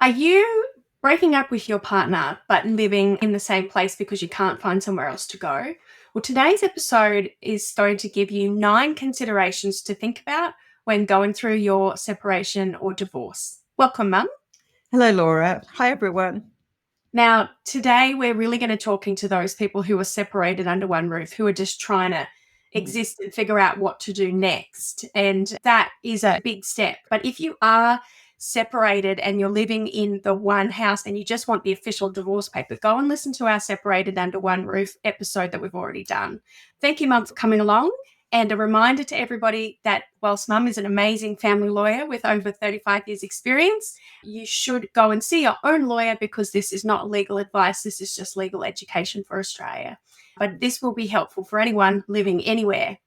Are you breaking up with your partner but living in the same place because you can't find somewhere else to go? Well, today's episode is going to give you 9 considerations to think about when going through your separation or divorce. Welcome, Mum. Hello, Laura. Hi, everyone. Now, today we're really going to talking to those people who are separated under one roof, who are just trying to exist and figure out what to do next. And that is a big step. But if you are separated and you're living in the one house and you just want the official divorce paper, go and listen to our Separated Under One Roof episode that we've already done. Thank you, Mum, for coming along. And a reminder to everybody that whilst Mum is an amazing family lawyer with over 35 years experience, you should go and see your own lawyer because this is not legal advice. This is just legal education for Australia. But this will be helpful for anyone living anywhere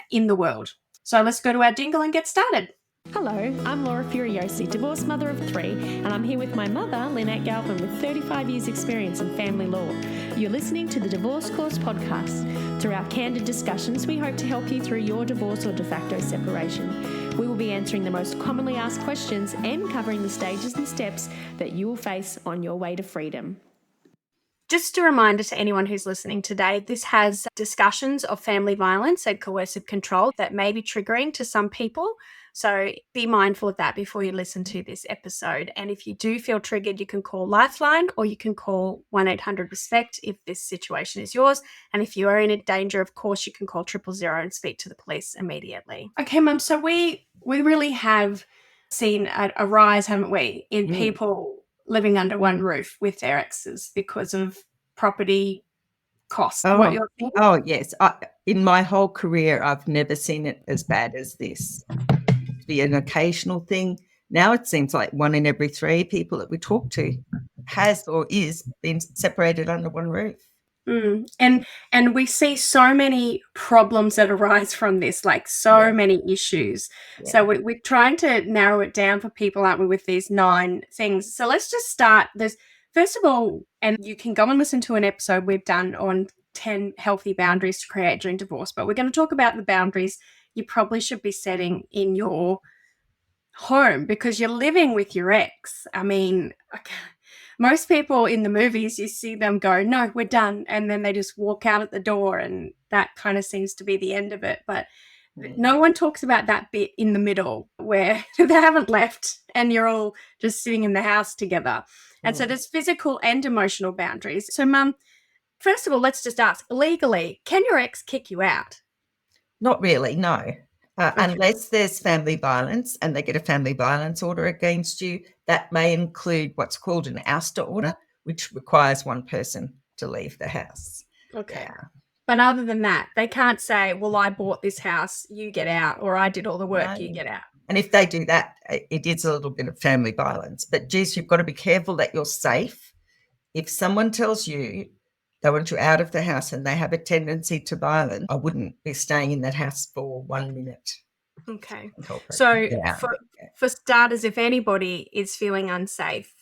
in the world. So let's go to our jingle and get started. Hello, I'm Laura Furiosi, divorced mother of 3, and I'm here with my mother, Lynette Galvin, with 35 years experience in family law. You're listening to the Divorce Course podcast. Through our candid discussions, we hope to help you through your divorce or de facto separation. We will be answering the most commonly asked questions and covering the stages and steps that you will face on your way to freedom. Just a reminder to anyone who's listening today, this has discussions of family violence and coercive control that may be triggering to some people. So be mindful of that before you listen to this episode. And if you do feel triggered, you can call Lifeline or you can call 1-800-RESPECT if this situation is yours. And if you are in danger, of course, you can call 000 and speak to the police immediately. Okay, Mum, so we really have seen a rise, haven't we, in people living under one roof with their exes because of property costs. Oh, yes. In my whole career, I've never seen it as bad as this. To be an occasional thing. Now it seems like 1 in every 3 people that we talk to has or is been separated under one roof. And we see so many problems that arise from this, like many issues. Yeah. So we're trying to narrow it down for people, aren't we, with these 9 things. So let's just start. First of all, and you can go and listen to an episode we've done on 10 healthy boundaries to create during divorce, but we're going to talk about the boundaries you probably should be setting in your home because you're living with your ex. I mean, most people in the movies, you see them go, no, we're done. And then they just walk out at the door and that kind of seems to be the end of it. But no one talks about that bit in the middle where they haven't left and you're all just sitting in the house together. And so there's physical and emotional boundaries. So, Mum, first of all, let's just ask, legally, can your ex kick you out? Not really, no. Unless there's family violence and they get a family violence order against you, that may include what's called an ouster order, which requires one person to leave the house. Okay. Yeah. But other than that, they can't say, well, I bought this house, you get out, or I did all the work, you get out. And if they do that, it is a little bit of family violence. But, geez, you've got to be careful that you're safe. If someone tells you they want you out of the house and they have a tendency to violence, I wouldn't be staying in that house for 1 minute. Okay. So for starters, if anybody is feeling unsafe,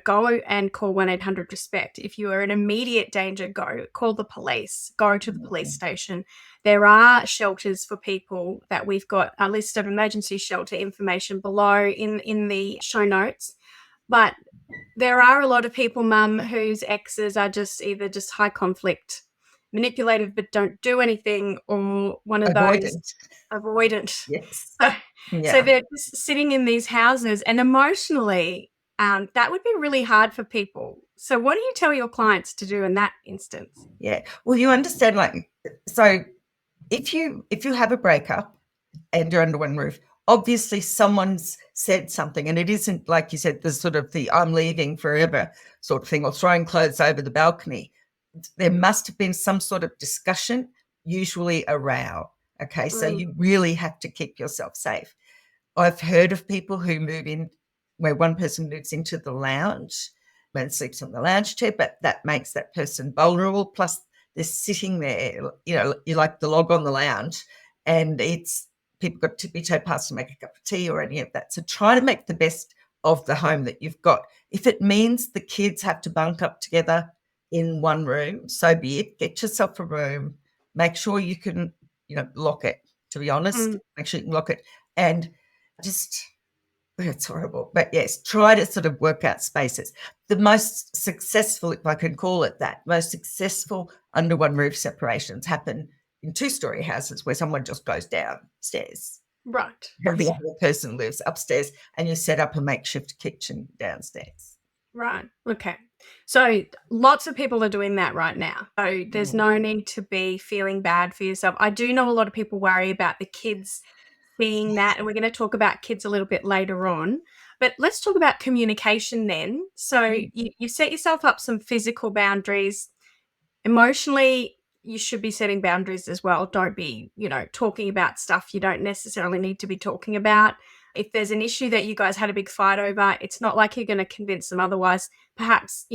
go and call 1-800-RESPECT. If you are in immediate danger, call the police, go to the police station. There are shelters for people that we've got a list of emergency shelter information below in the show notes. But there are a lot of people, Mum, whose exes are either just high conflict, manipulative but don't do anything, or one of those avoidant. Yes. So they're just sitting in these houses, and emotionally, that would be really hard for people. So what do you tell your clients to do in that instance? Yeah. Well, you understand, so if you have a breakup and you're under one roof, obviously someone's said something, and it isn't, like you said, the sort of the I'm leaving forever sort of thing, or throwing clothes over the balcony. There must have been some sort of discussion, usually a row. Okay, so you really have to keep yourself safe. I've heard of people who move in where one person moves into the lounge and sleeps on the lounge chair, but that makes that person vulnerable. Plus, they're sitting there, you're like the log on the lounge, and people got to be told past to make a cup of tea or any of that. So try to make the best of the home that you've got. If it means the kids have to bunk up together in one room, so be it. Get yourself a room. Make sure you can, lock it, to be honest. Make sure you can lock it. And just It's horrible. But yes, try to sort of work out spaces. The most successful, if I can call it that, most successful under one roof separations happen in two-story houses where someone just goes downstairs. Right. And the other person lives upstairs, and you set up a makeshift kitchen downstairs. Right. Okay. So lots of people are doing that right now. So there's no need to be feeling bad for yourself. I do know a lot of people worry about the kids seeing that, and we're going to talk about kids a little bit later on. But let's talk about communication then. So you set yourself up some physical boundaries. Emotionally, you should be setting boundaries as well. Don't be, talking about stuff you don't necessarily need to be talking about. If there's an issue that you guys had a big fight over, it's not like you're going to convince them otherwise. Perhaps,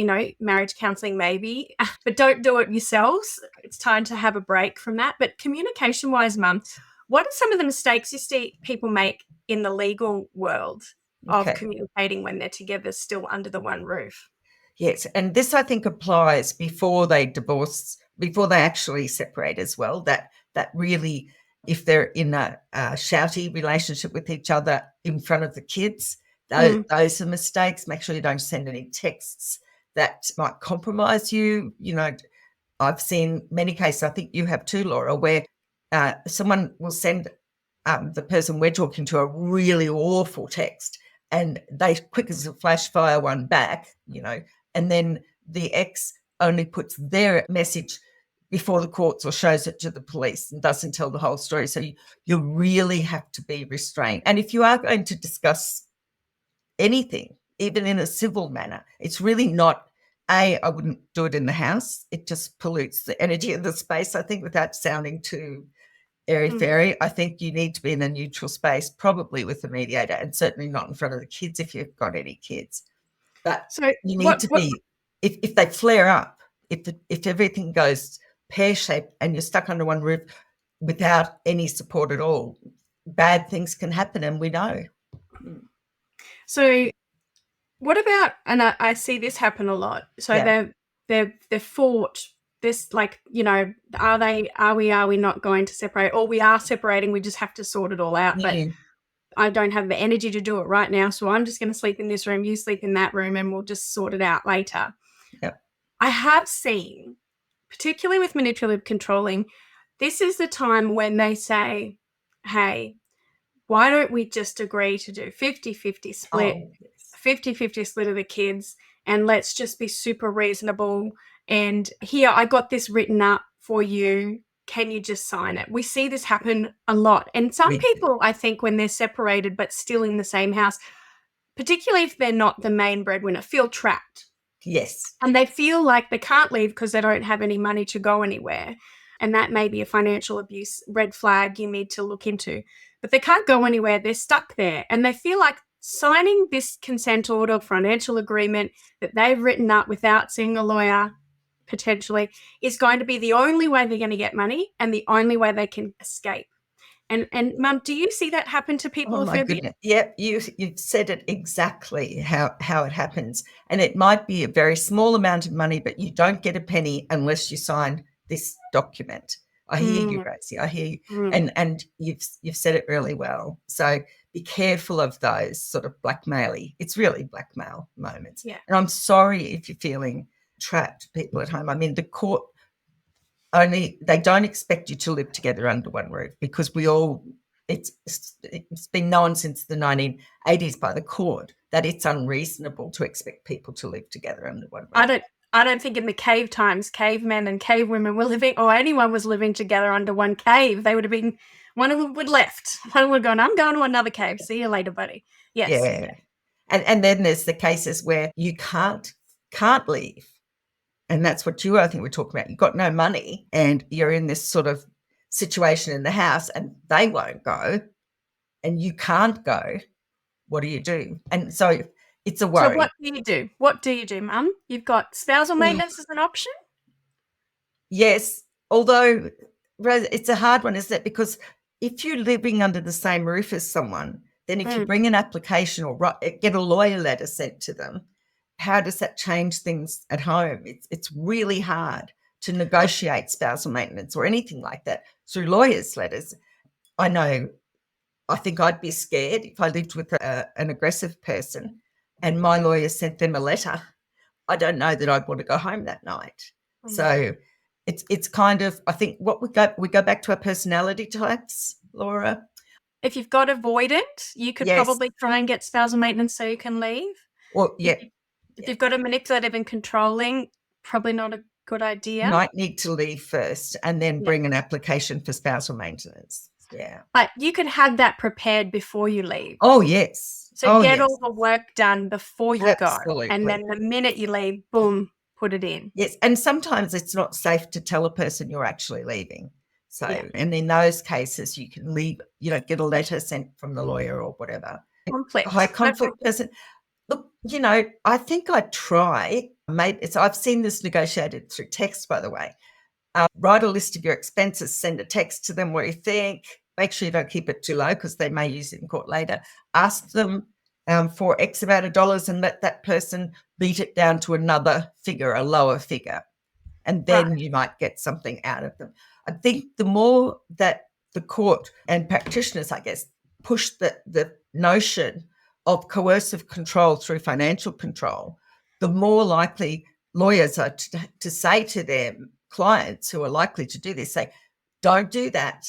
marriage counseling maybe, but don't do it yourselves. It's time to have a break from that. But communication-wise, Mum, what are some of the mistakes you see people make in the legal world of communicating when they're together still under the one roof? Yes, and this I think applies before they divorce, before they actually separate as well. That really, if they're in a shouty relationship with each other in front of the kids, those are mistakes. Make sure you don't send any texts that might compromise you. I've seen many cases, I think you have too, Laura, where someone will send the person we're talking to a really awful text, and they quick as a flash fire one back, and then the ex only puts their message before the courts or shows it to the police and doesn't tell the whole story. So you really have to be restrained. And if you are going to discuss anything, even in a civil manner, it's really not, I wouldn't do it in the house. It just pollutes the energy of the space, I think, without sounding too airy-fairy. I think you need to be in a neutral space, probably with the mediator, and certainly not in front of the kids if you've got any kids. But so you need to be, if they flare up, if everything goes pear-shaped and you're stuck under one roof without any support at all, bad things can happen, and we know. So what about, and I see this happen a lot, so they've fought this, like, are we not going to separate, or we are separating, we just have to sort it all out, but I don't have the energy to do it right now, so I'm just going to sleep in this room, you sleep in that room, and we'll just sort it out later. Yep. I have seen, particularly with manipulative controlling, this is the time when they say, hey, why don't we just agree to do 50-50 split, 50-50 split of the kids, and let's just be super reasonable, and here, I got this written up for you. Can you just sign it? We see this happen a lot. And some people, I think, when they're separated but still in the same house, particularly if they're not the main breadwinner, feel trapped. Yes. And they feel like they can't leave because they don't have any money to go anywhere. And that may be a financial abuse red flag you need to look into. But they can't go anywhere. They're stuck there. And they feel like signing this consent order, financial agreement that they've written up without seeing a lawyer, potentially, is going to be the only way they're going to get money and the only way they can escape. And Mum, do you see that happen to people? Oh my goodness. Yep, you've said it exactly how it happens. And it might be a very small amount of money, but you don't get a penny unless you sign this document. I hear you, Rosie. I hear you. And you've said it really well. So be careful of those sort of blackmail-y. It's really blackmail moments. Yeah. And I'm sorry if you're feeling trapped, people at home. I mean, the court they don't expect you to live together under one roof, because it's been known since the 1980s by the court that it's unreasonable to expect people to live together under one roof. I don't think in the cave times, cavemen and cavewomen were living, or anyone was living together under one cave. They would have been, one of them would left. One would have gone, I'm going to another cave. See you later, buddy. Yes. Yeah. And then there's the cases where you can't leave. And that's what I think we're talking about. You've got no money and you're in this sort of situation in the house and they won't go and you can't go. What do you do? And so it's a worry. So what do you do? What do you do, Mum? You've got spousal maintenance as an option? Yes, although it's a hard one, isn't it? Because if you're living under the same roof as someone, then if you bring an application or get a lawyer letter sent to them, how does that change things at home? It's really hard to negotiate spousal maintenance or anything like that through lawyers' letters. I know I think I'd be scared if I lived with an aggressive person and my lawyer sent them a letter. I don't know that I'd want to go home that night. So it's kind of, I think what we go back to our personality types, Laura. If you've got avoidant, you could probably try and get spousal maintenance so you can leave. Well, yeah. If you've got a manipulative and controlling, probably not a good idea. You might need to leave first and then bring an application for spousal maintenance. Yeah. But you can have that prepared before you leave. Oh, yes. So get all the work done before you Absolutely. go. And then the minute you leave, boom, put it in. Yes. And sometimes it's not safe to tell a person you're actually leaving. So, and in those cases, you can leave, get a letter sent from the lawyer or whatever. High conflict person. Look, I think I'd try. I've seen this negotiated through text, by the way. Write a list of your expenses, send a text to them what you think. Make sure you don't keep it too low because they may use it in court later. Ask them for X amount of dollars and let that person beat it down to another figure, a lower figure. And then you might get something out of them. I think the more that the court and practitioners, I guess, push the notion of coercive control through financial control, the more likely lawyers are to say to their clients who are likely to do this, say, don't do that,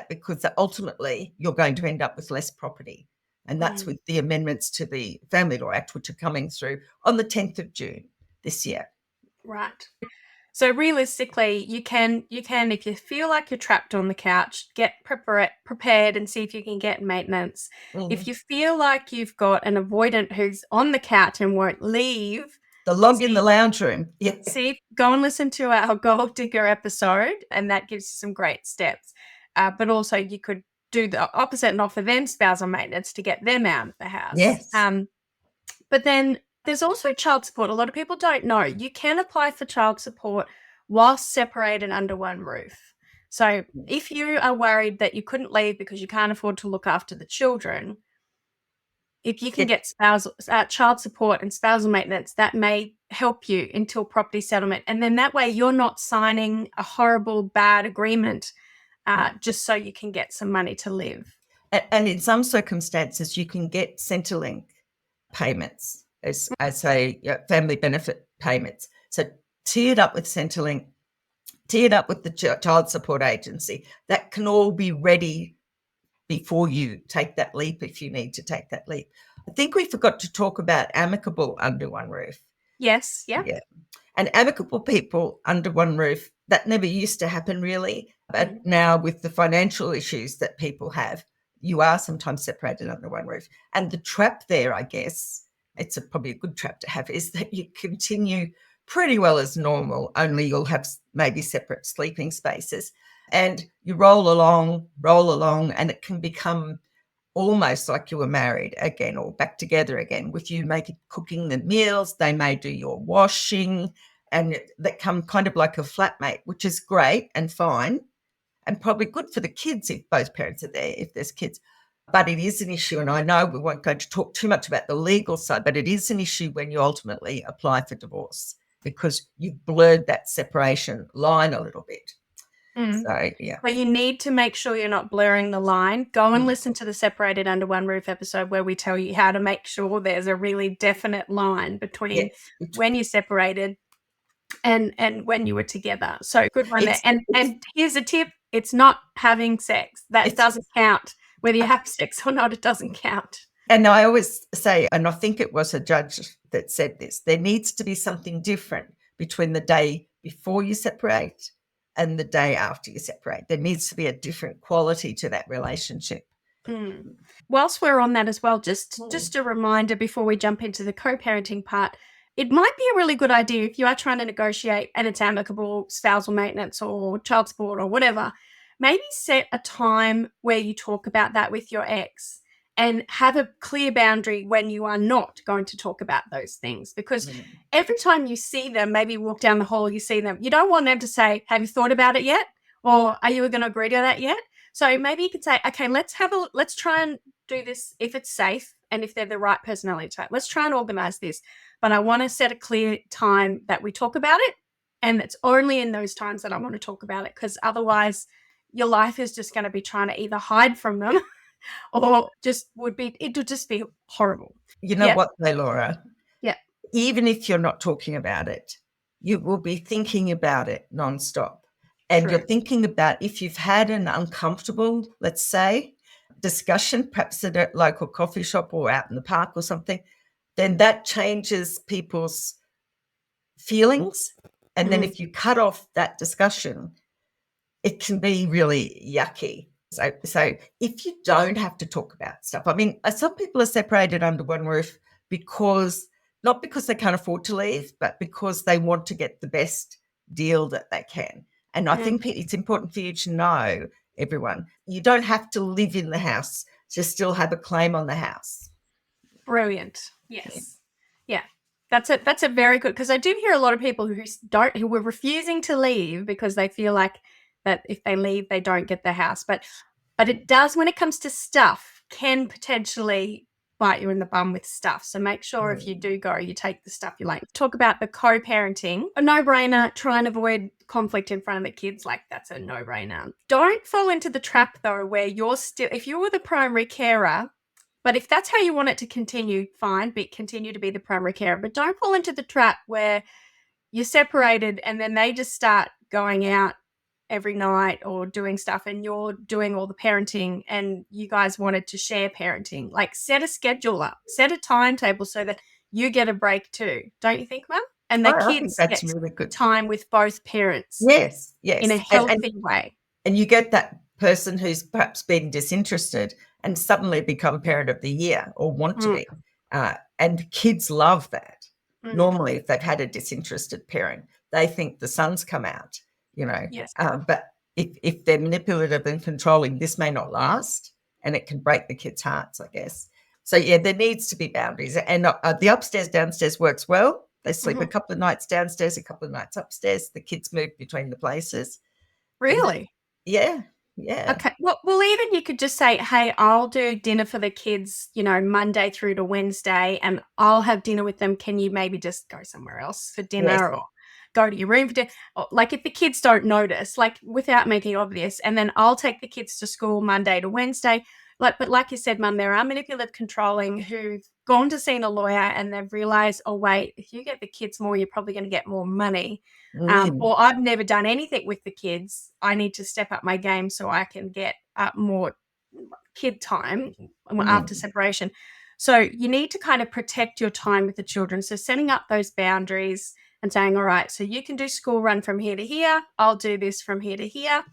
because ultimately you're going to end up with less property. And that's with the amendments to the Family Law Act, which are coming through on the 10th of June this year. Right. So realistically, you can, if you feel like you're trapped on the couch, get prepared and see if you can get maintenance. If you feel like you've got an avoidant who's on the couch and won't leave, log in the lounge room. Yeah. Go and listen to our Gold Digger episode, and that gives you some great steps. But also you could do the opposite and offer them spousal maintenance to get them out of the house. Yes. But then there's also child support. A lot of people don't know. You can apply for child support whilst separated under one roof. So if you are worried that you couldn't leave because you can't afford to look after the children, if you can get child support and spousal maintenance, that may help you until property settlement. And then that way you're not signing a horrible, bad agreement just so you can get some money to live. And in some circumstances, you can get Centrelink payments as a family benefit payments. So tee it up with Centrelink, tee it up with the child support agency. That can all be ready before you take that leap if you need to take that leap. I think we forgot to talk about amicable under one roof. Yes, yeah. And amicable people under one roof, that never used to happen really. But now with the financial issues that people have, you are sometimes separated under one roof. And the trap there, I guess, it's probably a good trap to have, is that you continue pretty well as normal, only you'll have maybe separate sleeping spaces. And you roll along, and it can become almost like you were married again or back together again, with you cooking the meals, they may do your washing, and that come kind of like a flatmate, which is great and fine and probably good for the kids if both parents are there, if there's kids. But it is an issue, and I know we won't go to talk too much about the legal side, but it is an issue when you ultimately apply for divorce because you've blurred that separation line a little bit. So, yeah. But you need to make sure you're not blurring the line. Go and listen to the Separated Under One Roof episode where we tell you how to make sure there's a really definite line between when you're separated and when you were together. So good one there. And here's a tip. It's not having sex. That doesn't count. Whether you have sex or not, it doesn't count. And I always say, and I think it was a judge that said this, there needs to be something different between the day before you separate and the day after you separate. There needs to be a different quality to that relationship. Whilst we're on that as well, just a reminder before we jump into the co-parenting part, it might be a really good idea if you are trying to negotiate and it's amicable spousal maintenance or child support or whatever, maybe set a time where you talk about that with your ex and have a clear boundary when you are not going to talk about those things. Because every time you see them, maybe walk down the hall, you see them, you don't want them to say, have you thought about it yet? Or are you going to agree to that yet? So maybe you could say, okay, let's try and do this if it's safe and if they're the right personality type. Let's try and organize this. But I want to set a clear time that we talk about it. And it's only in those times that I want to talk about it, because otherwise your life is just going to be trying to either hide from them or just it would just be horrible. You know what, though, Laura? Yeah. Even if you're not talking about it, you will be thinking about it nonstop. And you're thinking about if you've had an uncomfortable, let's say, discussion, perhaps at a local coffee shop or out in the park or something, then that changes people's feelings. And then if you cut off that discussion, it can be really yucky. So if you don't have to talk about stuff, I mean, some people are separated under one roof not because they can't afford to leave, but because they want to get the best deal that they can. And I think it's important for you to know, everyone, you don't have to live in the house to still have a claim on the house. Brilliant. Yes. Yeah. That's a very good, because I do hear a lot of people who were refusing to leave because they feel like that if they leave, they don't get the house. But it does, when it comes to stuff, can potentially bite you in the bum with stuff. So make sure if you do go, you take the stuff you like. Talk about the co-parenting. A no-brainer. Try and avoid conflict in front of the kids. Like, that's a no-brainer. Don't fall into the trap, though, where if you were the primary carer, but if that's how you want it to continue, fine, but continue to be the primary carer. But don't fall into the trap where you're separated and then they just start going out every night or doing stuff and you're doing all the parenting and you guys wanted to share parenting. Like, set a schedule up, set a timetable so that you get a break too. Don't you think, Mum? And the kids that's get really good time with both parents. Yes. In a healthy way. And you get that person who's perhaps been disinterested and suddenly become parent of the year or want to be. And kids love that. Normally, if they've had a disinterested parent, they think the sun's come out, Yes. But if they're manipulative and controlling, this may not last and it can break the kids' hearts, I guess. So, yeah, there needs to be boundaries. And the upstairs, downstairs works well. They sleep a couple of nights downstairs, a couple of nights upstairs. The kids move between the places. Really? Yeah. Yeah. Okay. Well, even you could just say, hey, I'll do dinner for the kids, Monday through to Wednesday, and I'll have dinner with them. Can you maybe just go somewhere else for dinner or go to your room for dinner? Or, like, if the kids don't notice, like, without making it obvious, and then I'll take the kids to school Monday to Wednesday. But like you said, Mum, there are manipulative, controlling who've gone to see a lawyer and they've realised, oh, wait, if you get the kids more, you're probably going to get more money. Or I've never done anything with the kids. I need to step up my game so I can get more kid time after separation. So you need to kind of protect your time with the children. So setting up those boundaries and saying, all right, so you can do school run from here to here. I'll do this from here to here.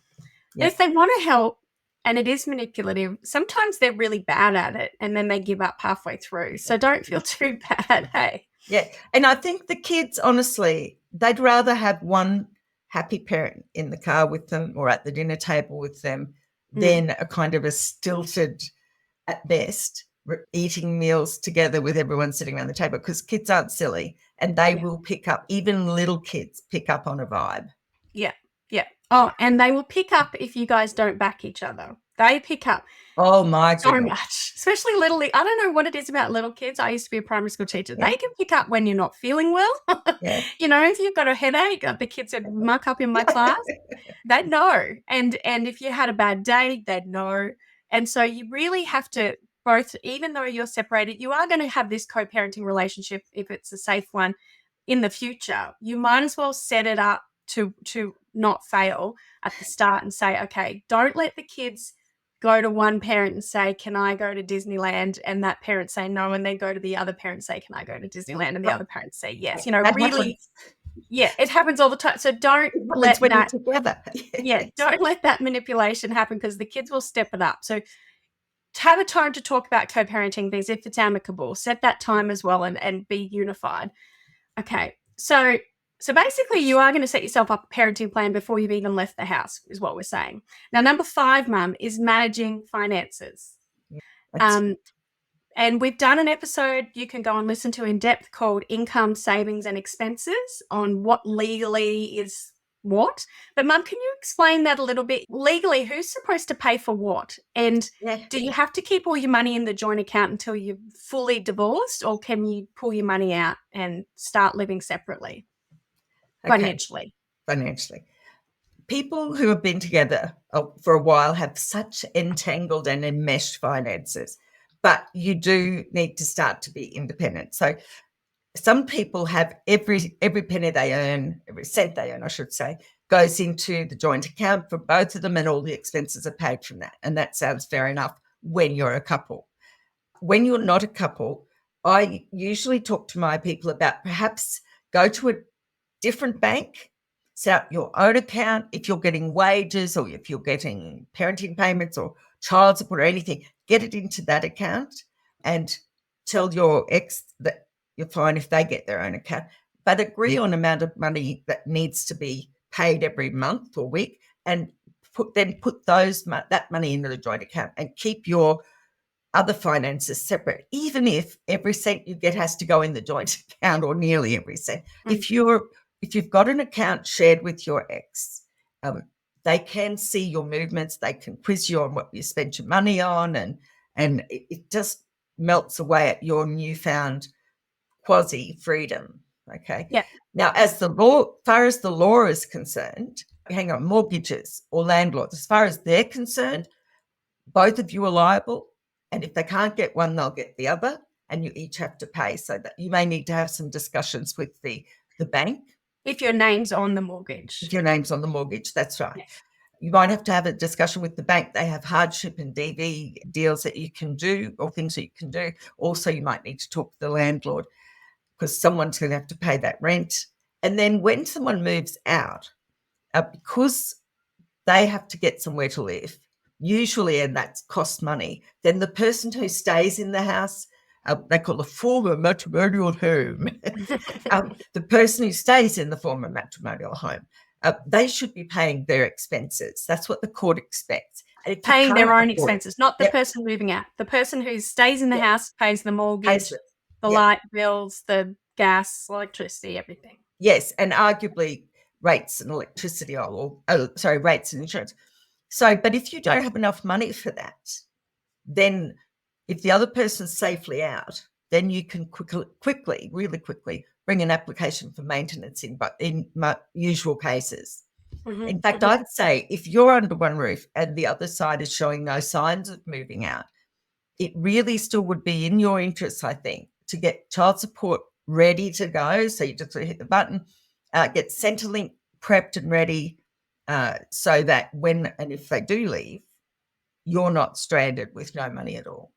If they want to help, and it is manipulative, sometimes they're really bad at it and then they give up halfway through. So don't feel too bad, hey? Yeah. And I think the kids, honestly, they'd rather have one happy parent in the car with them or at the dinner table with them than a kind of a stilted, at best, eating meals together with everyone sitting around the table, because kids aren't silly and they will pick up, even little kids pick up on a vibe. Yeah. Yeah. Oh, and they will pick up if you guys don't back each other. They pick up so much, especially little. I don't know what it is about little kids. I used to be a primary school teacher. They can pick up when you're not feeling well. If you've got a headache, the kids would muck up in my class. They'd know. And if you had a bad day, they'd know. And so you really have to both, even though you're separated, you are going to have this co-parenting relationship if it's a safe one in the future. You might as well set it up to not fail at the start and say, okay, don't let the kids go to one parent and say, can I go to Disneyland? And that parent say no, and then go to the other parent and say, can I go to Disneyland? And the other parent say yes. Really, it happens all the time. So don't let that together. Don't let that manipulation happen, because the kids will step it up. So have a time to talk about co-parenting things if it's amicable. Set that time as well and be unified. Okay, so basically you are going to set yourself up a parenting plan before you've even left the house, is what we're saying. Now, number 5, Mum, is managing finances. And we've done an episode you can go and listen to in depth called Income, Savings and Expenses, on what legally is what. But, Mum, can you explain that a little bit? Legally, who's supposed to pay for what? And do you have to keep all your money in the joint account until you're fully divorced, or can you pull your money out and start living separately? Financially. people who have been together for a while have such entangled and enmeshed finances, but you do need to start to be independent. So some people have every penny they earn, every cent they earn, I should say, goes into the joint account for both of them, and all the expenses are paid from that. And that sounds fair enough when you're a couple. When you're not a couple, I usually talk to my people about perhaps go to a different bank, set up your own account. If you're getting wages or if you're getting parenting payments or child support or anything, get it into that account and tell your ex that you're fine if they get their own account, but agree on amount of money that needs to be paid every month or week, and put that money into the joint account and keep your other finances separate, even if every cent you get has to go in the joint account, or nearly every cent. If you've got an account shared with your ex, they can see your movements, they can quiz you on what you spent your money on, and it just melts away at your newfound quasi freedom. Okay. Yeah. Now, far as the law is concerned, mortgages or landlords, as far as they're concerned, both of you are liable. And if they can't get one, they'll get the other, and you each have to pay. So that you may need to have some discussions with the bank. If your name's on the mortgage. If your name's on the mortgage, that's right. Yeah. You might have to have a discussion with the bank. They have hardship and DV deals that you can do, or things that you can do. Also, you might need to talk to the landlord, because someone's going to have to pay that rent. And then when someone moves out, because they have to get somewhere to live, usually, and that costs money, then the person who stays in the house, they call the former matrimonial home, the person who stays in the former matrimonial home, they should be paying their expenses. That's what the court expects. Paying their own expenses, not the person moving out. The person who stays in the house pays the mortgage, the light bills, the gas, electricity, everything. Yes, and arguably rates and electricity, rates and insurance. So, but if you don't have enough money for that, then if the other person's safely out, then you can really quickly bring an application for maintenance in usual cases. Mm-hmm. In fact, I'd say if you're under one roof and the other side is showing no signs of moving out, it really still would be in your interest, I think, to get child support ready to go. So you just hit the button, get Centrelink prepped and ready, so that when and if they do leave, you're not stranded with no money at all.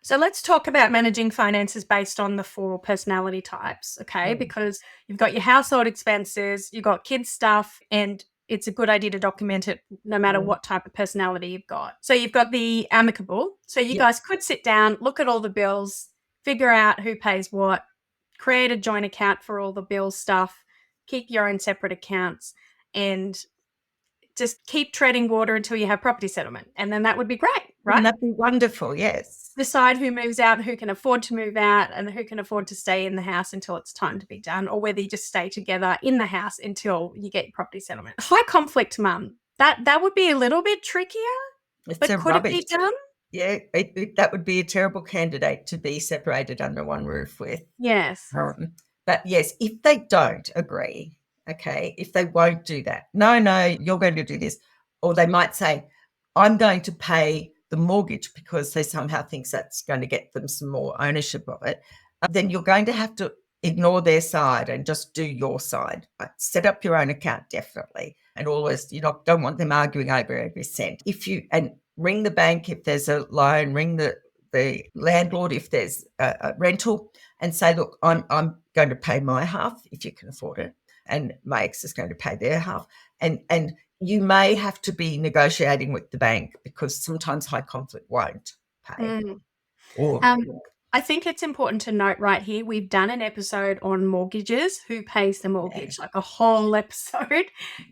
So let's talk about managing finances based on the 4 personality types, okay? Because you've got your household expenses, you've got kids stuff, and it's a good idea to document it no matter what type of personality you've got. So you've got the amicable. So you guys could sit down, look at all the bills, figure out who pays what, create a joint account for all the bill stuff, keep your own separate accounts, and just keep treading water until you have property settlement. And then that would be great, right? And that'd be wonderful, yes. Decide who moves out, who can afford to move out, and who can afford to stay in the house until it's time to be done, or whether you just stay together in the house until you get your property settlement. High conflict, Mum. That would be a little bit trickier, but could it be done? Yeah, that would be a terrible candidate to be separated under one roof with. Yes. But yes, if they don't agree, okay, if they won't do that, no, you're going to do this. Or they might say, I'm going to pay the mortgage because they somehow think that's going to get them some more ownership of it. Then you're going to have to ignore their side and just do your side. Set up your own account, definitely. And always, don't want them arguing over every cent. And ring the bank if there's a loan, ring the landlord if there's a rental, and say, look, I'm going to pay my half if you can afford it, and my ex is going to pay their half. And you may have to be negotiating with the bank because sometimes high conflict won't pay. I think it's important to note right here, we've done an episode on mortgages, who pays the mortgage, like a whole episode.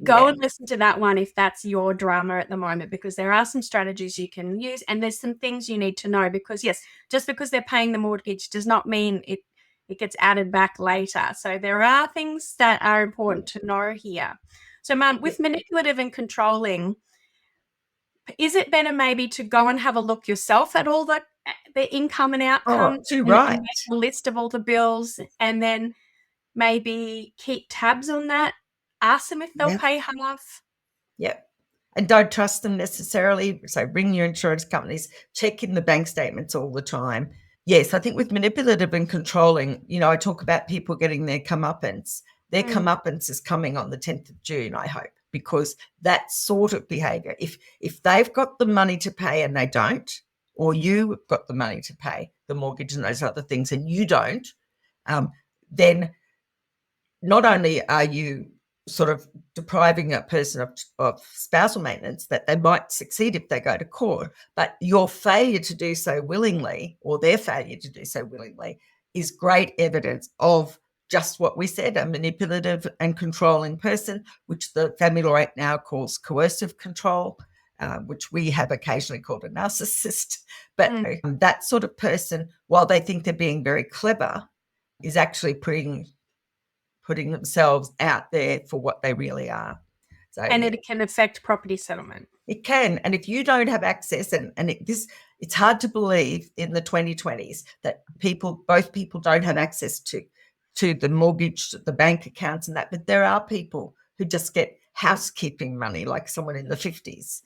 Go and listen to that one if that's your drama at the moment, because there are some strategies you can use and there's some things you need to know, because yes, just because they're paying the mortgage does not mean it gets added back later. So there are things that are important to know here. So, Mum, with manipulative and controlling, is it better maybe to go and have a look yourself at all the income and outcome, too right, and make a list of all the bills, and then maybe keep tabs on that? Ask them if they'll pay half. Yep. And don't trust them necessarily. So ring your insurance companies, check in the bank statements all the time. Yes, I think with manipulative and controlling, I talk about people getting their comeuppance. Their comeuppance is coming on the 10th of June, I hope, because that sort of behaviour, if they've got the money to pay and they don't, or you've got the money to pay the mortgage and those other things and you don't, then not only are you sort of depriving a person of spousal maintenance that they might succeed if they go to court, but your failure to do so willingly, or their failure to do so willingly, is great evidence of just what we said, a manipulative and controlling person, which the family law act now calls coercive control, which we have occasionally called a narcissist. But that sort of person, while they think they're being very clever, is actually putting themselves out there for what they really are. So, and it can affect property settlement. It can. And if you don't have access, it's hard to believe in the 2020s that both people don't have access to the mortgage, the bank accounts and that, but there are people who just get housekeeping money, like someone in the 50s.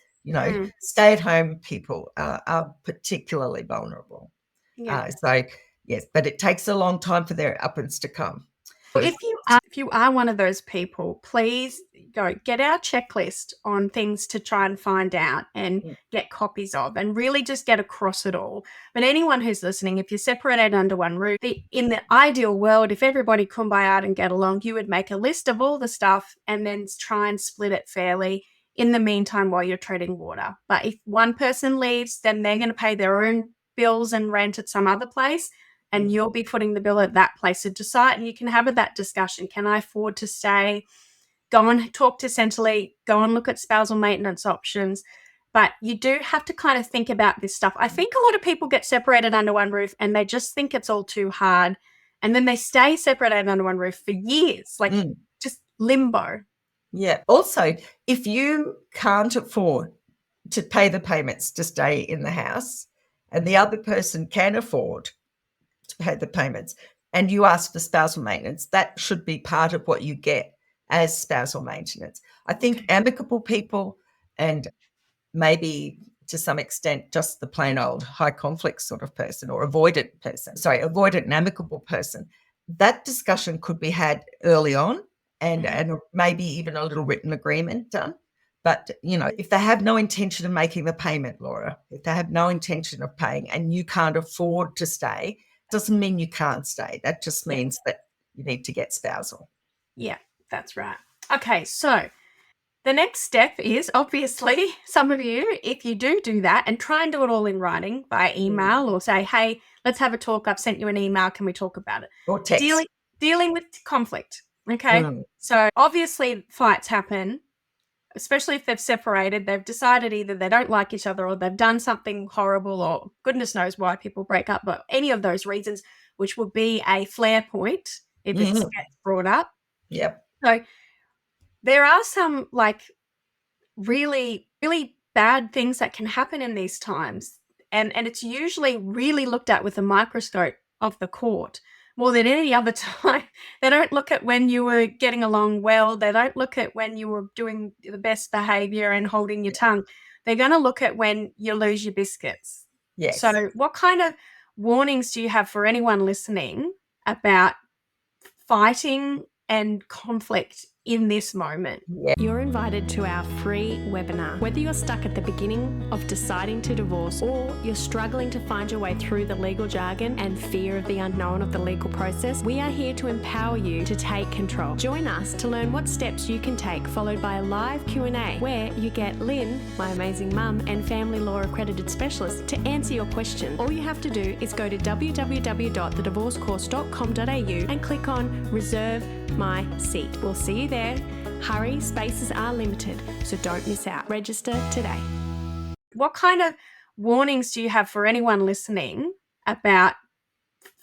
Stay-at-home people are particularly vulnerable. Yeah. So, yes, but it takes a long time for their uppance to come. If you are one of those people, please go get our checklist on things to try and find out and get copies of, and really just get across it all. But anyone who's listening, if you're separated under one roof, in the ideal world, if everybody kumbaya and get along, you would make a list of all the stuff and then try and split it fairly in the meantime while you're treading water. But if one person leaves, then they're going to pay their own bills and rent at some other place, and you'll be footing the bill at that place. So decide, and you can have that discussion. Can I afford to stay? Go and talk to Centrelink, go and look at spousal maintenance options. But you do have to kind of think about this stuff. I think a lot of people get separated under one roof and they just think it's all too hard. And then they stay separated under one roof for years, like just limbo. Yeah. Also, if you can't afford to pay the payments to stay in the house and the other person can afford to pay the payments and you ask for spousal maintenance, that should be part of what you get as spousal maintenance. I think amicable people, and maybe to some extent just the plain old high conflict sort of person or avoidant and amicable person, that discussion could be had early on and maybe even a little written agreement done. But, if they have no intention of making the payment, Laura, if they have no intention of paying and you can't afford to stay, doesn't mean you can't stay. That just means that you need to get spousal. Yeah, that's right. Okay, so the next step is, obviously, some of you, if you do that and try and do it all in writing by email or say, hey, let's have a talk. I've sent you an email. Can we talk about it? Or text. Dealing with conflict. Okay. So obviously fights happen, especially if they've separated. They've decided either they don't like each other or they've done something horrible, or goodness knows why people break up, but any of those reasons, which would be a flare point if it gets brought up. Yep. So there are some really, really bad things that can happen in these times. And it's usually really looked at with a microscope of the court more than any other time. They don't look at when you were getting along well. They don't look at when you were doing the best behavior and holding your tongue. They're going to look at when you lose your biscuits. Yes. So what kind of warnings do you have for anyone listening about fighting and conflict in this moment? You're invited to our free webinar. Whether you're stuck at the beginning of deciding to divorce or you're struggling to find your way through the legal jargon and fear of the unknown of the legal process, we are here to empower you to take control. Join us to learn what steps you can take, followed by a live Q&A where you get Lynn, my amazing mum, and family law accredited specialist to answer your questions. All you have to do is go to www.thedivorcecourse.com.au and click on Reserve My Seat. We'll see you there. Hurry, spaces are limited, so don't miss out. Register today. What kind of warnings do you have for anyone listening about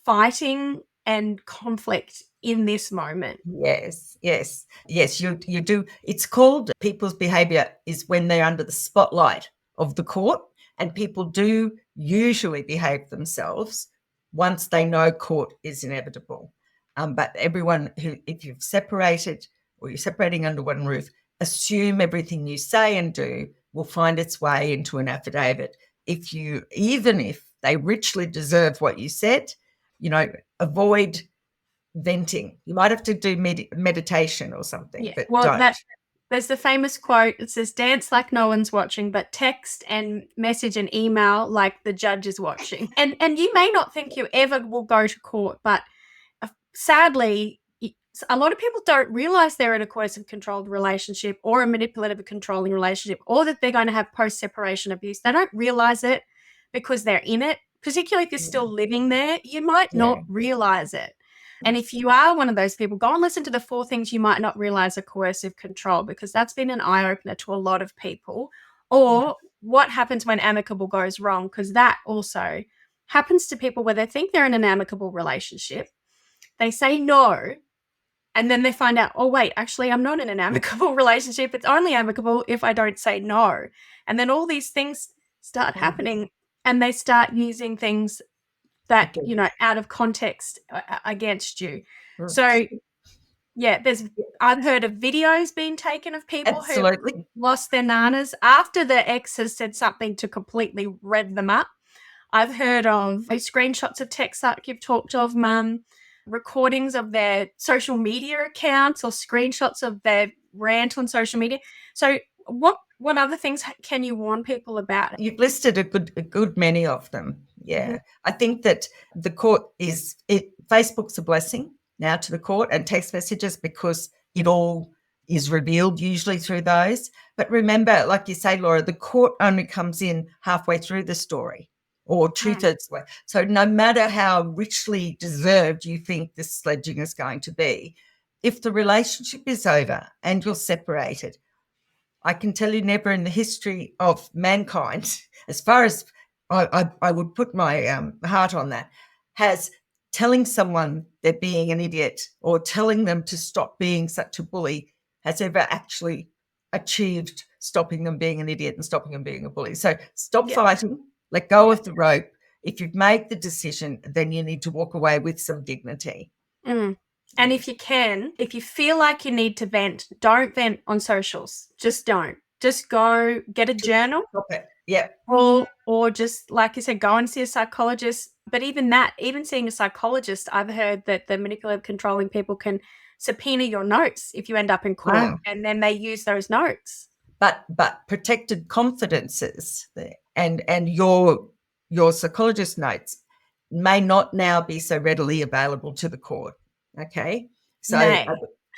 fighting and conflict in this moment? Yes, you do. It's called people's behaviour is when they're under the spotlight of the court, and people do usually behave themselves once they know court is inevitable. But everyone if you've separated or you're separating under one roof, assume everything you say and do will find its way into an affidavit. Even if they richly deserve what you said, avoid venting. You might have to do meditation or something, but don't. There's the famous quote. It says, "Dance like no one's watching, but text and message and email like the judge is watching." And you may not think you ever will go to court, but sadly, a lot of people don't realize they're in a coercive controlled relationship or a manipulative controlling relationship, or that they're going to have post-separation abuse. They don't realize it because they're in it. Particularly if you're still living there, you might not realize it. And if you are one of those people, go and listen to the 4 things you might not realize are coercive control, because that's been an eye-opener to a lot of people. Or what happens when amicable goes wrong, because that also happens to people where they think they're in an amicable relationship. They say no, and then they find out, oh, wait, actually, I'm not in an amicable relationship. It's only amicable if I don't say no. And then all these things start happening, and they start using things that, out of context against you. So, I've heard of videos being taken of people who lost their nanas after their ex has said something to completely rev them up. I've heard of screenshots of texts that you've talked of, Mum, recordings of their social media accounts or screenshots of their rant on social media. So what other things can you warn people about? You've listed a good many of them. Yeah. I think that the court Facebook's a blessing now to the court, and text messages, because it all is revealed usually through those. But remember, like you say, Laura, the court only comes in halfway through the story, or 2/3 way. So no matter how richly deserved you think this sledging is going to be, if the relationship is over and you're separated, I can tell you, never in the history of mankind, as far as I would put my heart on that, has telling someone they're being an idiot or telling them to stop being such a bully has ever actually achieved stopping them being an idiot and stopping them being a bully. So stop fighting, let go of the rope. If you've made the decision, then you need to walk away with some dignity. And if you feel like you need to vent, don't vent on socials. Just don't. Just go get a journal. Okay. Yeah. Or just, like you said, go and see a psychologist. But even seeing a psychologist, I've heard that the manipulative controlling people can subpoena your notes if you end up in court, and then they use those notes. But protected confidences and your psychologist notes may not now be so readily available to the court. Okay, so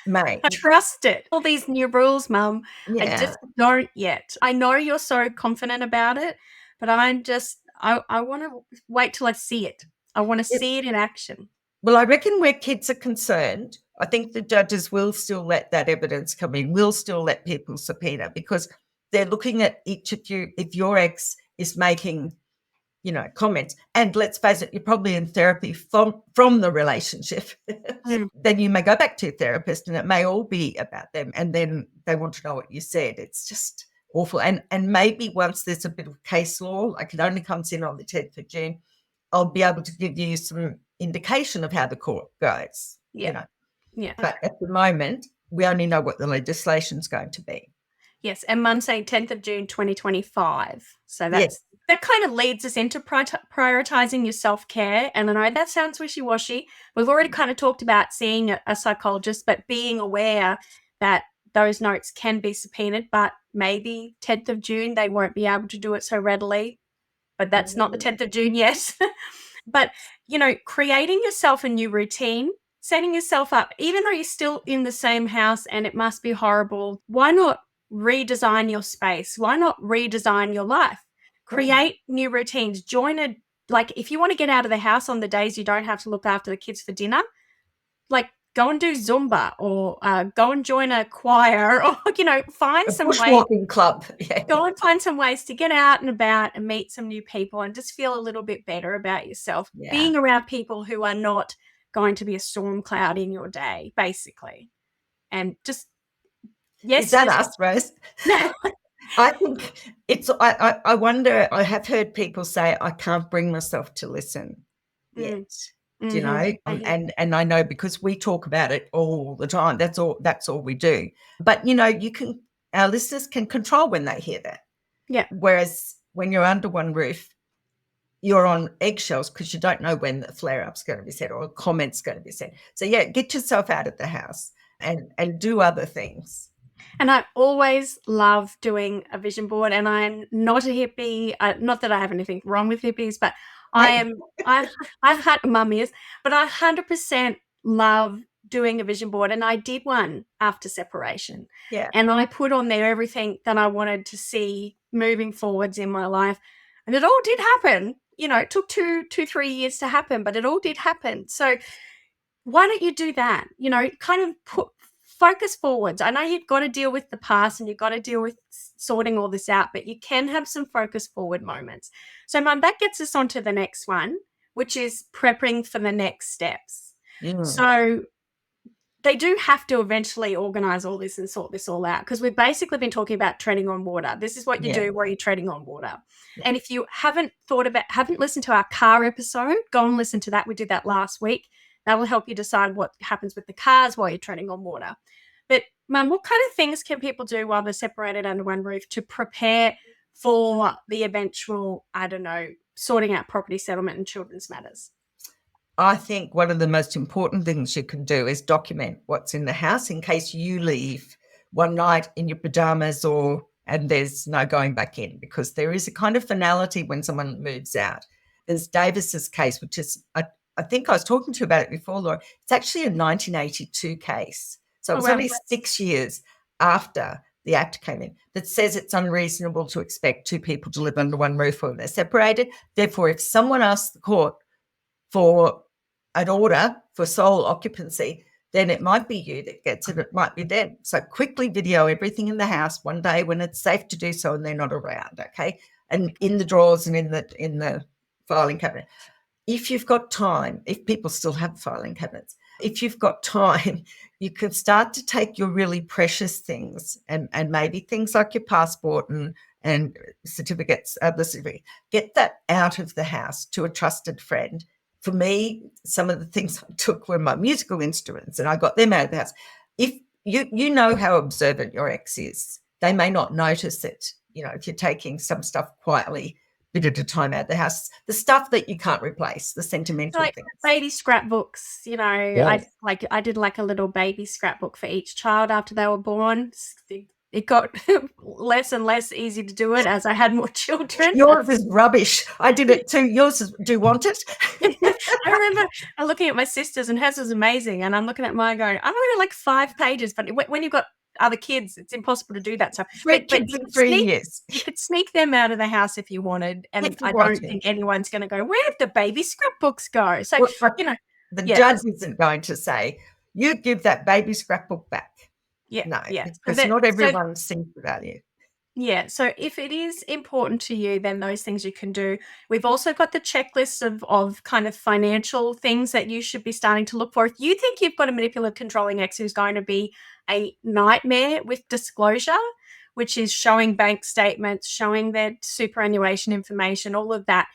may trust it. All these new rules, Mum. I just don't yet. I know you're so confident about it, but I want to wait till I see it. I want to see it in action. Well, I reckon where kids are concerned, I think the judges will still let that evidence come in, will still let people subpoena, because they're looking at each of you. If your ex is making comments, and let's face it, you're probably in therapy from the relationship, then you may go back to your therapist and it may all be about them, and then they want to know what you said. It's just awful. And maybe once there's a bit of case law, like it only comes in on the 10th of June, I'll be able to give you some indication of how the court goes. Yeah. But at the moment, we only know what the legislation's going to be. Yes, and Mum's saying 10th of June 2025. So that kind of leads us into prioritising your self-care. And I know that sounds wishy-washy. We've already kind of talked about seeing a psychologist, but being aware that those notes can be subpoenaed, but maybe 10th of June they won't be able to do it so readily. But that's not the 10th of June yet. But, creating yourself a new routine, setting yourself up, even though you're still in the same house and it must be horrible, why not redesign your space? Why not redesign your life? Create new routines. If you want to get out of the house on the days you don't have to look after the kids for dinner, go and do Zumba, or go and join a choir, or, find some bushwalking club. Yeah. Go and find some ways to get out and about and meet some new people and just feel a little bit better about yourself. Yeah. Being around people who are not going to be a storm cloud in your day, basically. And just, is that us, Rose? I think I wonder, I have heard people say, I can't bring myself to listen yet. And I know, because we talk about it all the time. That's all we do. But you can our listeners can control when they hear that. Yeah. Whereas when you're under one roof, you're on eggshells because you don't know when the flare-up's going to be said or a comment's going to be said. So, yeah, get yourself out of the house and do other things. And I always love doing a vision board, and I'm not a hippie. Not that I have anything wrong with hippies, but I've had mummies, but I 100% love doing a vision board, and I did one after separation. Yeah. And I put on there everything that I wanted to see moving forwards in my life. And it all did happen. It took 3 years to happen, but it all did happen. So why don't you do that? Kind of focus forwards. I know you've got to deal with the past and you've got to deal with sorting all this out, but you can have some focus forward moments. So, Mum, that gets us on to the next one, which is prepping for the next steps. So they do have to eventually organise all this and sort this all out, because we've basically been talking about treading on water. This is what you do where you're treading on water. Yeah. And if you haven't listened to our car episode, go and listen to that. We did that last week. That will help you decide what happens with the cars while you're treading on water. But, Mum, what kind of things can people do while they're separated under one roof to prepare for the eventual, sorting out property settlement and children's matters? I think one of the most important things you can do is document what's in the house in case you leave one night in your pajamas and there's no going back in, because there is a kind of finality when someone moves out. There's Davis's case, which is, I think I was talking to you about it before, Laura. It's actually a 1982 case. So it's only 6 years after the Act came in, that says it's unreasonable to expect two people to live under one roof when they're separated. Therefore, if someone asks the court for an order for sole occupancy, then it might be you that gets it. It might be them. So quickly video everything in the house one day when it's safe to do so and they're not around, okay? And in the drawers and in the filing cabinet. If you've got time, if people still have filing cabinets, if you've got time, you can start to take your really precious things and maybe things like your passport and certificates, get that out of the house to a trusted friend. For me, some of the things I took were my musical instruments and I got them out of the house. If you know how observant your ex is, they may not notice it. If you're taking some stuff quietly, bit at a time out of the house, the stuff that you can't replace, the sentimental things. Baby scrapbooks, Yes. I did like a little baby scrapbook for each child after they were born. It got less and less easy to do it as I had more children. Yours is rubbish. I did it too. Yours is, do you want it? I remember looking at my sister's and hers was amazing. And I'm looking at mine going, I'm only like 5 pages. But when you've got other kids, it's impossible to do that. So, Three kids in 3 years. You could sneak them out of the house if you wanted. And I don't think anyone's going to go, where did the baby scrapbooks go? So, the judge isn't going to say, you give that baby scrapbook back. Yeah. No, yeah. because not everyone sees the value. Yeah. So if it is important to you, then those things you can do. We've also got the checklist of kind of financial things that you should be starting to look for. If you think you've got a manipulative, controlling ex who's going to be a nightmare with disclosure, which is showing bank statements, showing their superannuation information, all of that,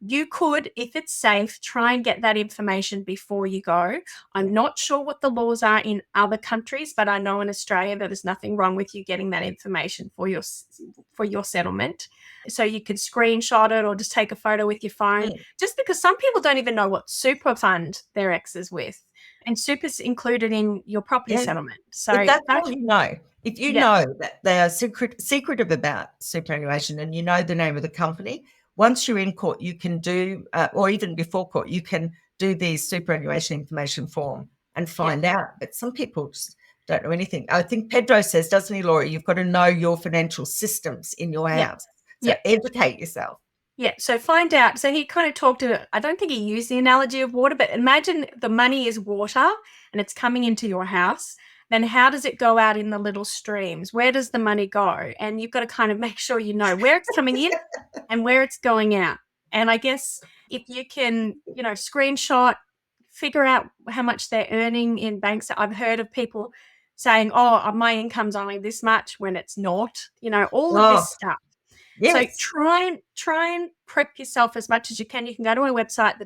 you could, if it's safe, try and get that information before you go. I'm not sure what the laws are in other countries, but I know in Australia that there's nothing wrong with you getting that information for your settlement. So you could screenshot it or just take a photo with your phone, just because some people don't even know what super fund their ex is with. And super's included in your property settlement. So if that's all you know. If you know that they are secretive about superannuation and you know the name of the company, once you're in court, you can do, or even before court, you can do the superannuation information form and find out. But some people just don't know anything. I think Pedro says, doesn't he, Laura, you've got to know your financial systems in your house. So educate yourself. Yeah, so find out. So he kind of talked to, I don't think he used the analogy of water, but imagine the money is water and it's coming into your house. Then how does it go out in the little streams? Where does the money go? And you've got to kind of make sure you know where it's coming in and where it's going out. And I guess if you can, screenshot, figure out how much they're earning in banks. I've heard of people saying, oh, my income's only this much when it's not, all of this stuff. Yes. So try and prep yourself as much as you can. You can go to our website,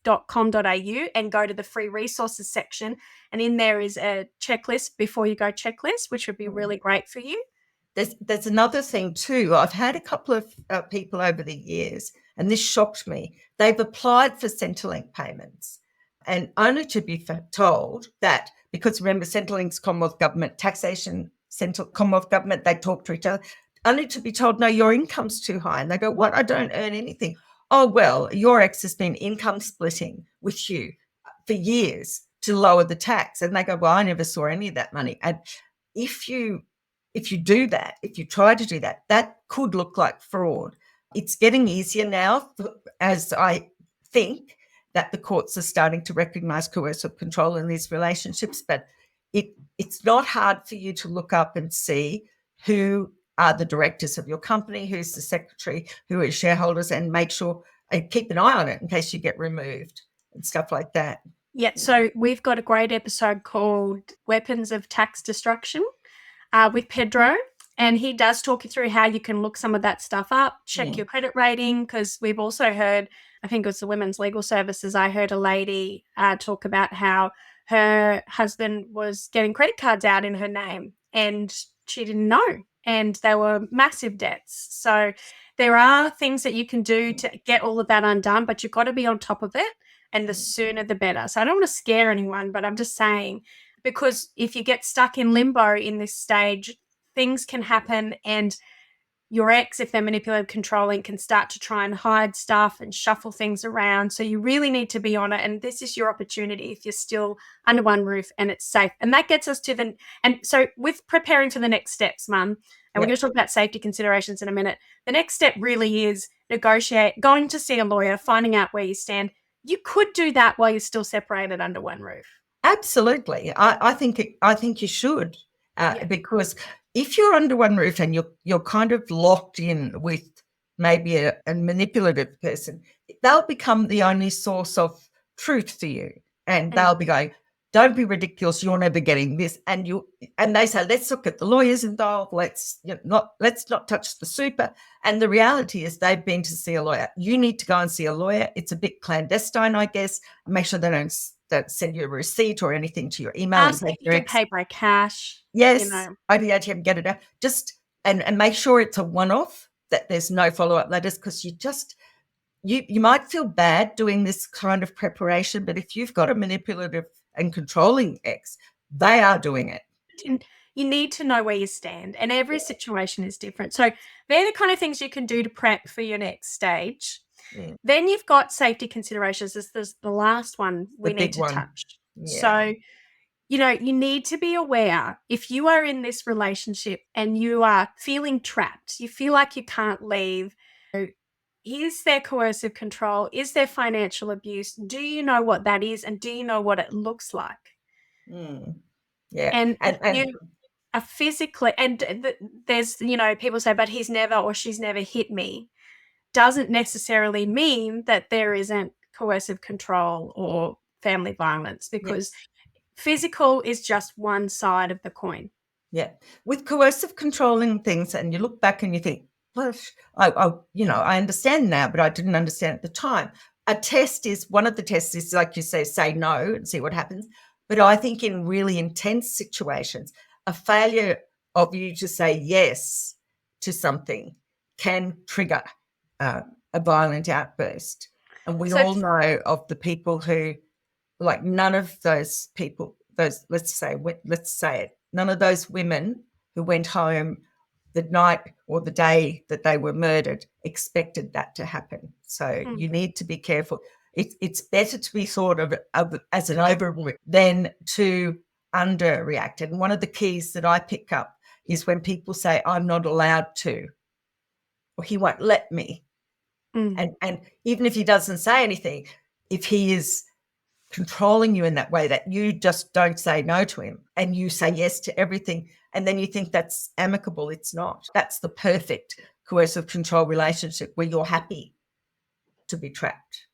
legalprecautions.com.au and go to the free resources section. And in there is a checklist, before you go checklist, which would be really great for you. There's another thing too. I've had a couple of people over the years, and this shocked me. They've applied for Centrelink payments, and only to be told that, because remember, Centrelink's Commonwealth Government, taxation, Commonwealth Government, they talk to each other, only to be told, no, your income's too high. And they go, what? I don't earn anything. Oh, well, your ex has been income splitting with you for years to lower the tax. And they go, well, I never saw any of that money. And if you do that, if you try to do that, that could look like fraud. It's getting easier now, as I think that the courts are starting to recognise coercive control in these relationships, but it's not hard for you to look up and see who are the directors of your company, who's the secretary, who are shareholders, and make sure and keep an eye on it in case you get removed and stuff like that. Yeah, so we've got a great episode called Weapons of Tax Destruction with Pedro, and he does talk you through how you can look some of that stuff up, check your credit rating, because we've also heard, I think it was the Women's Legal Services, I heard a lady talk about how her husband was getting credit cards out in her name and she didn't know, and they were massive debts. So there are things that you can do to get all of that undone, but you've got to be on top of it, and the sooner the better. So I don't want to scare anyone, but I'm just saying, because if you get stuck in limbo in this stage, things can happen, and your ex, if they're manipulative, controlling, can start to try and hide stuff and shuffle things around. So you really need to be on it, and this is your opportunity if you're still under one roof and it's safe. And that gets us to and so with preparing for the next steps, Mum, and we're going to talk about safety considerations in a minute, the next step really is going to see a lawyer, finding out where you stand. You could do that while you're still separated under one roof. Absolutely. I think you should, because if you're under one roof and you're kind of locked in with maybe a manipulative person, they'll become the only source of truth for you, and they'll be going, don't be ridiculous, you're never getting this. And they say, let's look at the lawyers involved, let's not touch the super. And the reality is they've been to see a lawyer. You need to go and see a lawyer. It's a bit clandestine, I guess. Make sure they don't send you a receipt or anything to your email. Ask if you can pay by cash. Yes, IDHM, get it out. Just and make sure it's a one-off, that there's no follow-up letters, because you might feel bad doing this kind of preparation, but if you've got a manipulative and controlling ex, they are doing it. You need to know where you stand, and every situation is different. So they're the kind of things you can do to prep for your next stage. Then you've got safety considerations. This is the last one we need to touch. So, you need to be aware, if you are in this relationship and you are feeling trapped, you feel like you can't leave, is there coercive control? Is there financial abuse? Do you know what that is? And do you know what it looks like? Yeah. And you are physically, and there's, people say, but he's never or she's never hit me. Doesn't necessarily mean that there isn't coercive control or family violence, because physical is just one side of the coin. Yeah. With coercive controlling things, and you look back and you think, well, I understand now, but I didn't understand at the time. One of the tests is, like you say no and see what happens. But I think in really intense situations, a failure of you to say yes to something can trigger a violent outburst. And we all know of the people who, like, none of those people, let's say it, none of those women who went home the night or the day that they were murdered expected that to happen. So you need to be careful. It's better to be thought of as an overreact than to underreact. And one of the keys that I pick up is when people say, I'm not allowed to, or he won't let me. And even if he doesn't say anything, if he is controlling you in that way, that you just don't say no to him and you say yes to everything, and then you think that's amicable, it's not. That's the perfect coercive control relationship where you're happy to be trapped.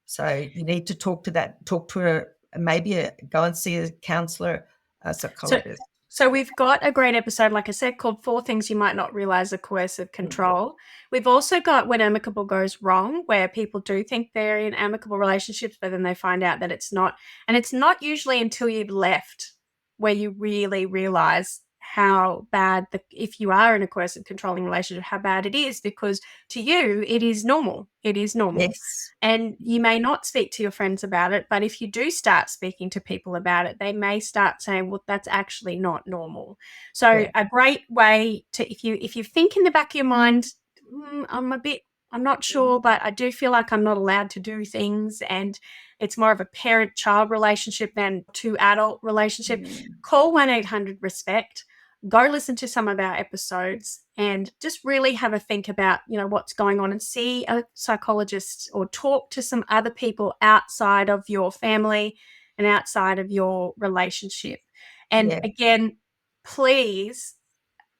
So you need to talk to go and see a counsellor, a psychologist. So we've got a great episode, like I said, called 4 Things You Might Not Realize Are Coercive Control. We've also got When Amicable Goes Wrong, where people do think they're in amicable relationships, but then they find out that it's not. And it's not usually until you've left where you really realize how bad, if you are in a coercive controlling relationship, how bad it is, because to you, it is normal. It is normal. Yes. And you may not speak to your friends about it, but if you do start speaking to people about it, they may start saying, well, that's actually not normal. So a great way to, if you think in the back of your mind, I'm not sure, but I do feel like I'm not allowed to do things, and it's more of a parent-child relationship than two-adult relationship, call 1-800-RESPECT. Go listen to some of our episodes and just really have a think about, what's going on, and see a psychologist or talk to some other people outside of your family and outside of your relationship. And again, please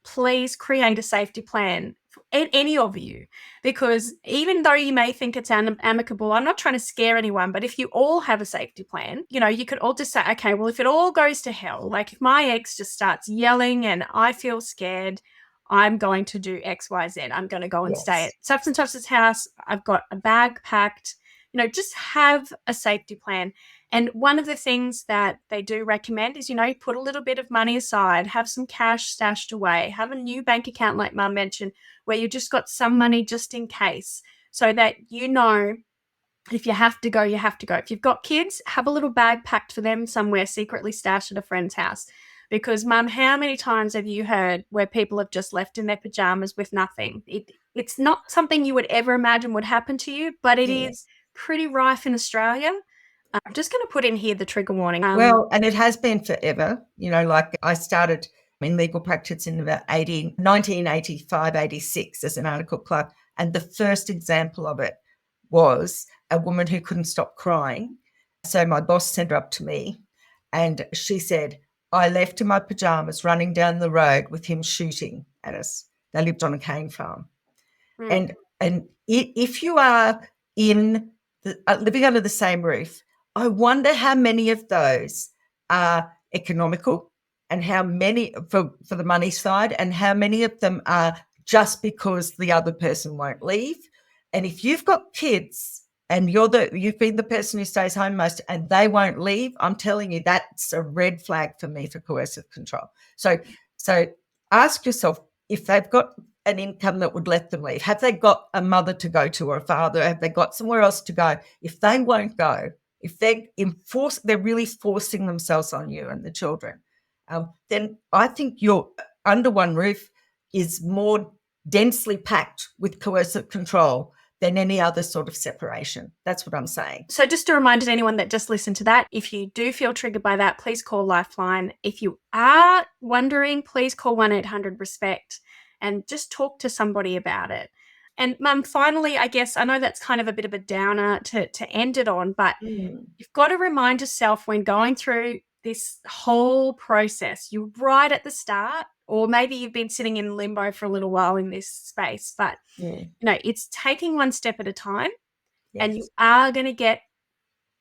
create a safety plan for any of you, because even though you may think it's amicable, I'm not trying to scare anyone, but if you all have a safety plan, you could all just say, okay, well, if it all goes to hell, like if my ex just starts yelling and I feel scared, I'm going to do X, Y, Z. I'm going to go and stay at such and such's house. I've got a bag packed. Just have a safety plan. And one of the things that they do recommend is, put a little bit of money aside, have some cash stashed away, have a new bank account like Mum mentioned, where you just got some money just in case, so that if you have to go, you have to go. If you've got kids, have a little bag packed for them somewhere secretly stashed at a friend's house. Because, Mum, how many times have you heard where people have just left in their pajamas with nothing? It's not something you would ever imagine would happen to you, but it is pretty rife in Australia. I'm just going to put in here the trigger warning. Well, and it has been forever. Like I started in legal practice in about 1985, 86 as an article clerk. And the first example of it was a woman who couldn't stop crying. So my boss sent her up to me and she said, I left in my pajamas running down the road with him shooting at us. They lived on a cane farm. And if you are in living under the same roof, I wonder how many of those are economical, and how many for the money side, and how many of them are just because the other person won't leave. And if you've got kids and you've been the person who stays home most and they won't leave, I'm telling you, that's a red flag for me for coercive control. So ask yourself, if they've got an income that would let them leave, have they got a mother to go to or a father? Have they got somewhere else to go? If they won't go, if they're really forcing themselves on you and the children, then I think your under one roof is more densely packed with coercive control than any other sort of separation. That's what I'm saying. So just a reminder to anyone that just listened to that, if you do feel triggered by that, please call Lifeline. If you are wondering, please call 1-800-RESPECT and just talk to somebody about it. And Mum, finally, I guess, I know that's kind of a bit of a downer to end it on, but you've got to remind yourself when going through this whole process, you're right at the start, or maybe you've been sitting in limbo for a little while in this space, but it's taking one step at a time, and you are going to get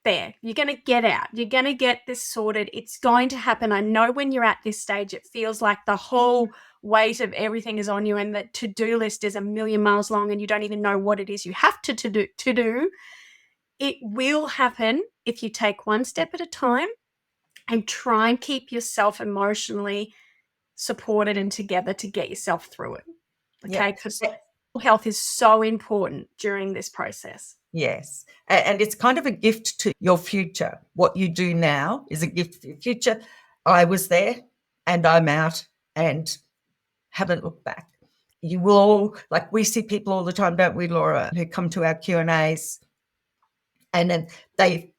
there. You're going to get out. You're going to get this sorted. It's going to happen. I know when you're at this stage, it feels like the whole weight of everything is on you, and the to-do list is a million miles long, and you don't even know what it is you have to do. It will happen if you take one step at a time and try and keep yourself emotionally supported and together to get yourself through it. Okay, because mental health is so important during this process. Yes. And it's kind of a gift to your future. What you do now is a gift for your future. I was there and I'm out and haven't looked back. You will all, like we see people all the time, don't we, Laura, who come to our Q&As and then they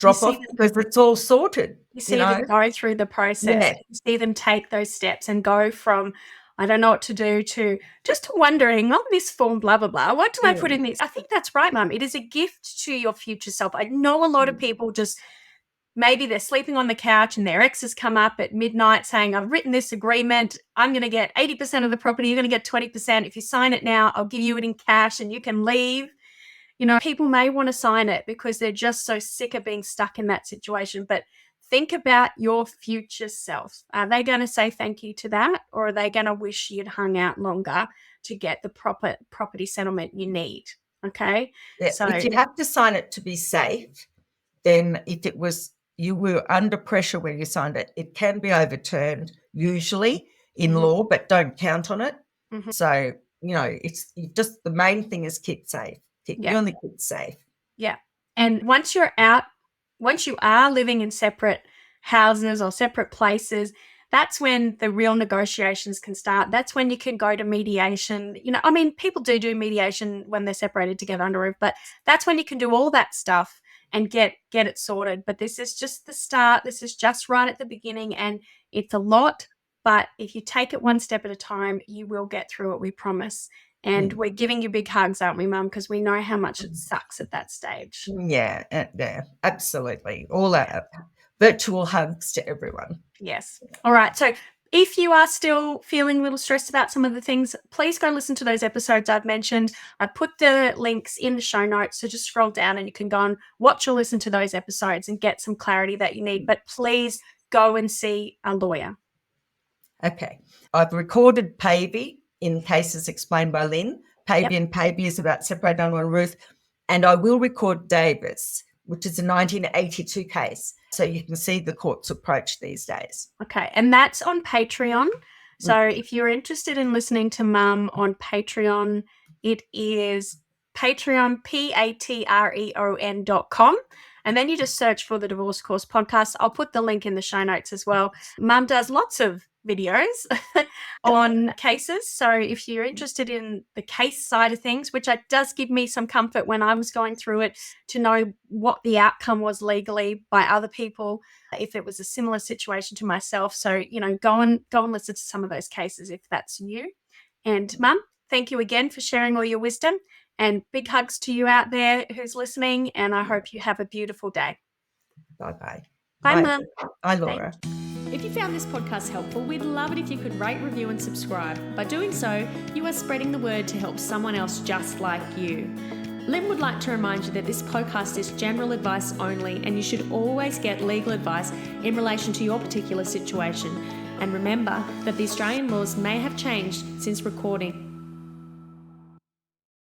drop off because it's all sorted. You see them go through the process. Yeah. You see them take those steps and go from, I don't know what to do, to just wondering, oh, this form, blah, blah, blah. What do I put in this? I think that's right, Mum. It is a gift to your future self. I know a lot of people just, maybe they're sleeping on the couch and their exes come up at midnight saying, I've written this agreement. I'm going to get 80% of the property. You're going to get 20%. If you sign it now, I'll give you it in cash and you can leave. People may want to sign it because they're just so sick of being stuck in that situation. But think about your future self. Are they going to say thank you to that, or are they going to wish you'd hung out longer to get the proper property settlement you need? Okay. Yeah, So if you have to sign it to be safe, then if it was you were under pressure when you signed it, it can be overturned usually in law, but don't count on it. So, it's just the main thing is keep safe. Keep Yeah. you only keep safe. Yeah. And once you are living in separate houses or separate places, that's when the real negotiations can start. That's when you can go to mediation. People do mediation when they're separated together under a roof, but that's when you can do all that stuff and get it sorted. But this is just the start. This is just right at the beginning, and it's a lot. But if you take it one step at a time, you will get through it, we promise. And we're giving you big hugs, aren't we, Mum? Because we know how much it sucks at that stage. Yeah, absolutely. All that virtual hugs to everyone. Yes. All right. So if you are still feeling a little stressed about some of the things, please go listen to those episodes I've mentioned. I put the links in the show notes, so just scroll down and you can go and watch or listen to those episodes and get some clarity that you need. But please go and see a lawyer. Okay. I've recorded Pavey in cases explained by Lynn. Pavey and Pavey is about separated under one roof. And I will record Davis, which is a 1982 case. So you can see the court's approach these days. Okay. And that's on Patreon. So if you're interested in listening to Mum on Patreon, it is Patreon, patreon.com. And then you just search for the Divorce Course podcast. I'll put the link in the show notes as well. Mum does lots of videos on cases. So if you're interested in the case side of things, which does give me some comfort when I was going through it to know what the outcome was legally by other people, if it was a similar situation to myself. So, go and listen to some of those cases if that's you. And Mum, thank you again for sharing all your wisdom, and big hugs to you out there who's listening. And I hope you have a beautiful day. Bye-bye. Bye, Mum. Bye, Laura. If you found this podcast helpful, we'd love it if you could rate, review and subscribe. By doing so, you are spreading the word to help someone else just like you. Lynn would like to remind you that this podcast is general advice only, and you should always get legal advice in relation to your particular situation. And remember that the Australian laws may have changed since recording